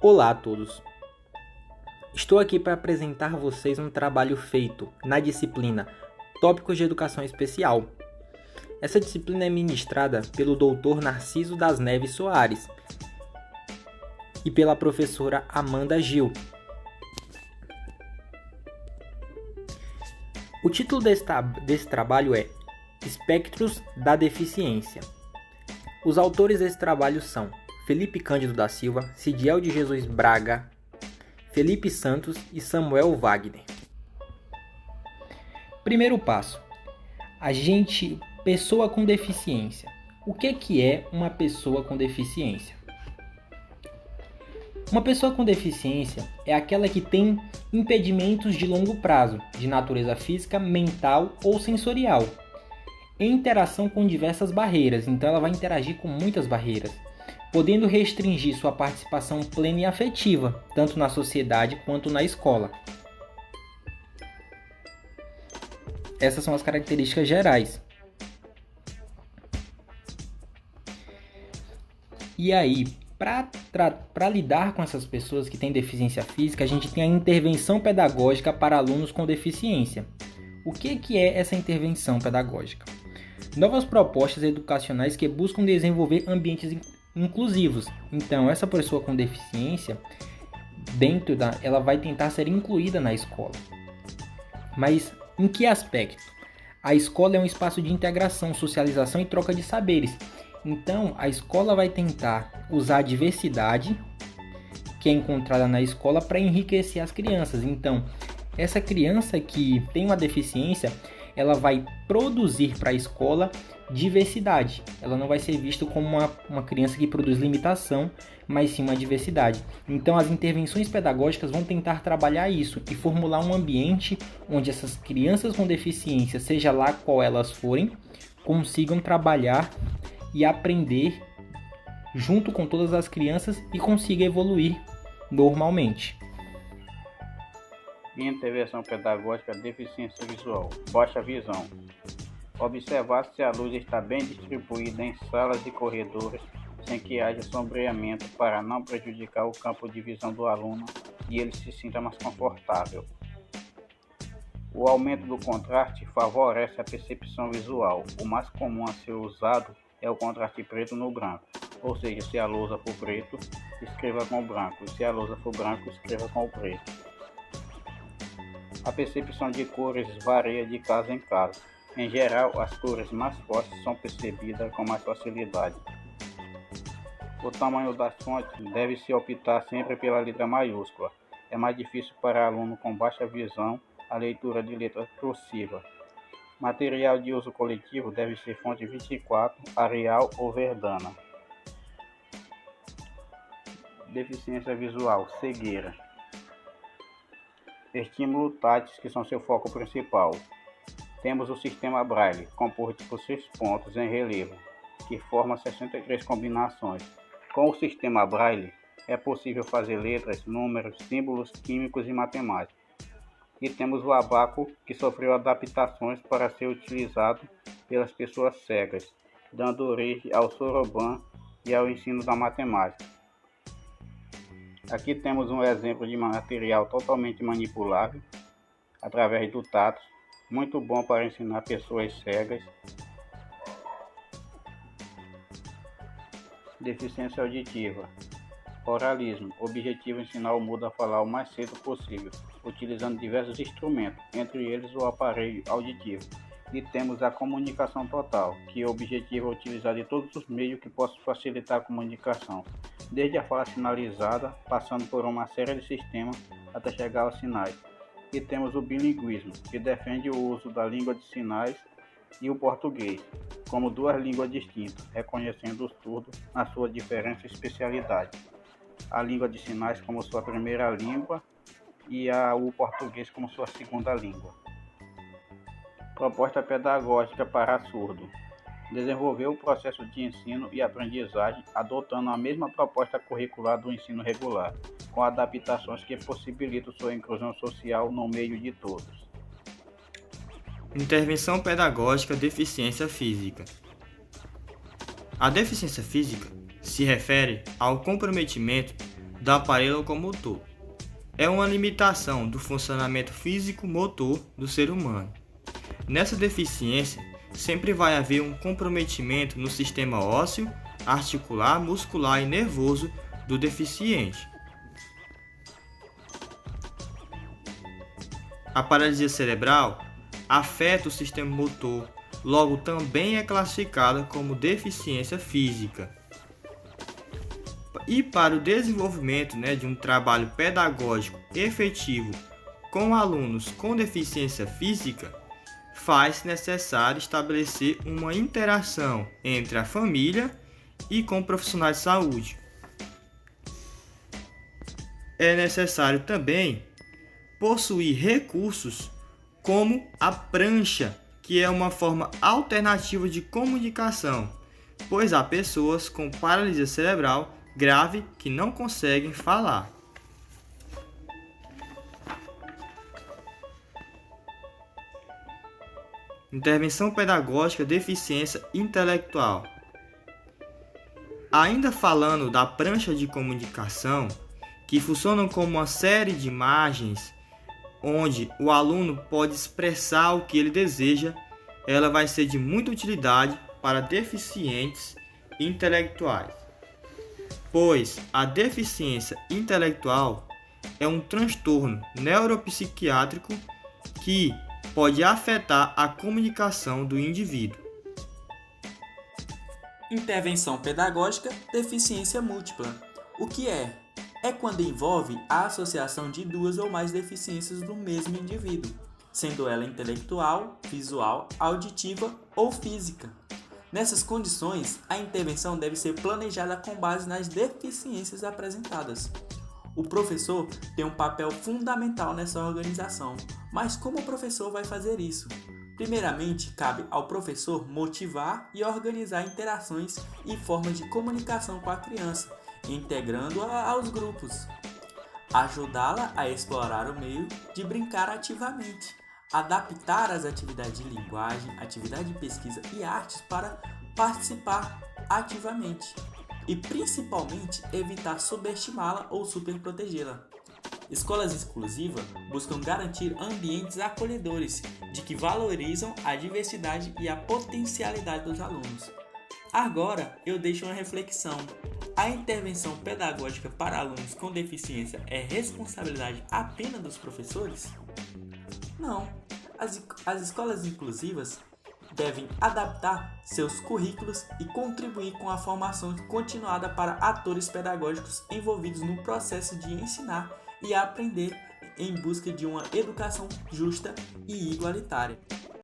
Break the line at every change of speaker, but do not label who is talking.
Olá a todos! Estou aqui para apresentar a vocês um trabalho feito na disciplina Tópicos de Educação Especial. Essa disciplina é ministrada pelo Dr. Narciso das Neves Soares e pela professora Amanda Gil. O título desse trabalho é Espectros da Deficiência. Os autores desse trabalho são Felipe Cândido da Silva, Cidiel de Jesus Braga, Felipe Santos e Samuel Wagner. Primeiro passo. Pessoa com deficiência. O que é uma pessoa com deficiência? Uma pessoa com deficiência é aquela que tem impedimentos de longo prazo, de natureza física, mental ou sensorial, em interação com diversas barreiras, então ela vai interagir com muitas barreiras, podendo restringir sua participação plena e afetiva, tanto na sociedade quanto na escola. Essas são as características gerais. E aí, para lidar com essas pessoas que têm deficiência física, a gente tem a intervenção pedagógica para alunos com deficiência. O que é essa intervenção pedagógica? Novas propostas educacionais que buscam desenvolver ambientes inclusivos. Então, essa pessoa com deficiência, ela vai tentar ser incluída na escola. Mas em que aspecto? A escola é um espaço de integração, socialização e troca de saberes. Então, a escola vai tentar usar a diversidade que é encontrada na escola para enriquecer as crianças. Então, essa criança que tem uma deficiência, ela vai produzir para a escola diversidade. Ela não vai ser vista como uma criança que produz limitação, mas sim uma diversidade. Então, as intervenções pedagógicas vão tentar trabalhar isso e formular um ambiente onde essas crianças com deficiência, seja lá qual elas forem, consigam trabalhar e aprender junto com todas as crianças e consiga evoluir normalmente.
Intervenção pedagógica, deficiência visual, baixa visão. Observar se a luz está bem distribuída em salas e corredores, sem que haja sombreamento para não prejudicar o campo de visão do aluno e ele se sinta mais confortável. O aumento do contraste favorece a percepção visual. O mais comum a ser usado é o contraste preto no branco, ou seja, se a lousa for preto, escreva com o branco, e se a lousa for branco, escreva com o preto. A percepção de cores varia de caso em caso. Em geral, as cores mais fortes são percebidas com mais facilidade. O tamanho das fontes deve-se optar sempre pela letra maiúscula. É mais difícil para aluno com baixa visão a leitura de letra cursiva. Material de uso coletivo deve ser fonte 24, Arial ou Verdana. Deficiência visual, cegueira. Estímulo táteis, que são seu foco principal. Temos o sistema Braille, composto por 6 pontos em relevo, que forma 63 combinações. Com o sistema Braille, é possível fazer letras, números, símbolos químicos e matemática. E temos o abaco, que sofreu adaptações para ser utilizado pelas pessoas cegas, dando origem ao soroban e ao ensino da matemática. Aqui temos um exemplo de material totalmente manipulável, através do tato, muito bom para ensinar pessoas cegas. Deficiência auditiva. Oralismo. Objetivo: ensinar o mudo a falar o mais cedo possível, utilizando diversos instrumentos, entre eles o aparelho auditivo. E temos a comunicação total, que o objetivo é utilizar de todos os meios que possam facilitar a comunicação, desde a fala sinalizada, passando por uma série de sistemas até chegar aos sinais. E temos o bilinguismo, que defende o uso da língua de sinais e o português, como duas línguas distintas, reconhecendo os surdos na sua diferença e especialidade. A língua de sinais como sua primeira língua e o português como sua segunda língua. Proposta pedagógica para surdo. Desenvolveu o processo de ensino e aprendizagem adotando a mesma proposta curricular do ensino regular, com adaptações que possibilitam sua inclusão social no meio de todos.
Intervenção pedagógica, deficiência física. A deficiência física se refere ao comprometimento do aparelho locomotor. É uma limitação do funcionamento físico-motor do ser humano. Nessa deficiência, sempre vai haver um comprometimento no sistema ósseo, articular, muscular e nervoso do deficiente. A paralisia cerebral afeta o sistema motor, logo também é classificada como deficiência física. E para o desenvolvimento de um trabalho pedagógico efetivo com alunos com deficiência física, faz-se necessário estabelecer uma interação entre a família e com profissionais de saúde. É necessário também possuir recursos como a prancha, que é uma forma alternativa de comunicação, pois há pessoas com paralisia cerebral grave que não conseguem falar. Intervenção pedagógica, deficiência intelectual. Ainda falando da prancha de comunicação, que funcionam como uma série de imagens onde o aluno pode expressar o que ele deseja, ela vai ser de muita utilidade para deficientes intelectuais. Pois a deficiência intelectual é um transtorno neuropsiquiátrico que pode afetar a comunicação do indivíduo.
Intervenção pedagógica, deficiência múltipla. O que é? É quando envolve a associação de duas ou mais deficiências do mesmo indivíduo, sendo ela intelectual, visual, auditiva ou física. Nessas condições, a intervenção deve ser planejada com base nas deficiências apresentadas. O professor tem um papel fundamental nessa organização, mas como o professor vai fazer isso? Primeiramente, cabe ao professor motivar e organizar interações e formas de comunicação com a criança, integrando-a aos grupos. Ajudá-la a explorar o meio de brincar ativamente. Adaptar as atividades de linguagem, atividade de pesquisa e artes para participar ativamente. E principalmente evitar subestimá-la ou superprotegê-la. Escolas exclusivas buscam garantir ambientes acolhedores, de que valorizam a diversidade e a potencialidade dos alunos. Agora eu deixo uma reflexão. A intervenção pedagógica para alunos com deficiência é responsabilidade apenas dos professores? Não. As escolas inclusivas devem adaptar seus currículos e contribuir com a formação continuada para atores pedagógicos envolvidos no processo de ensinar e aprender em busca de uma educação justa e igualitária.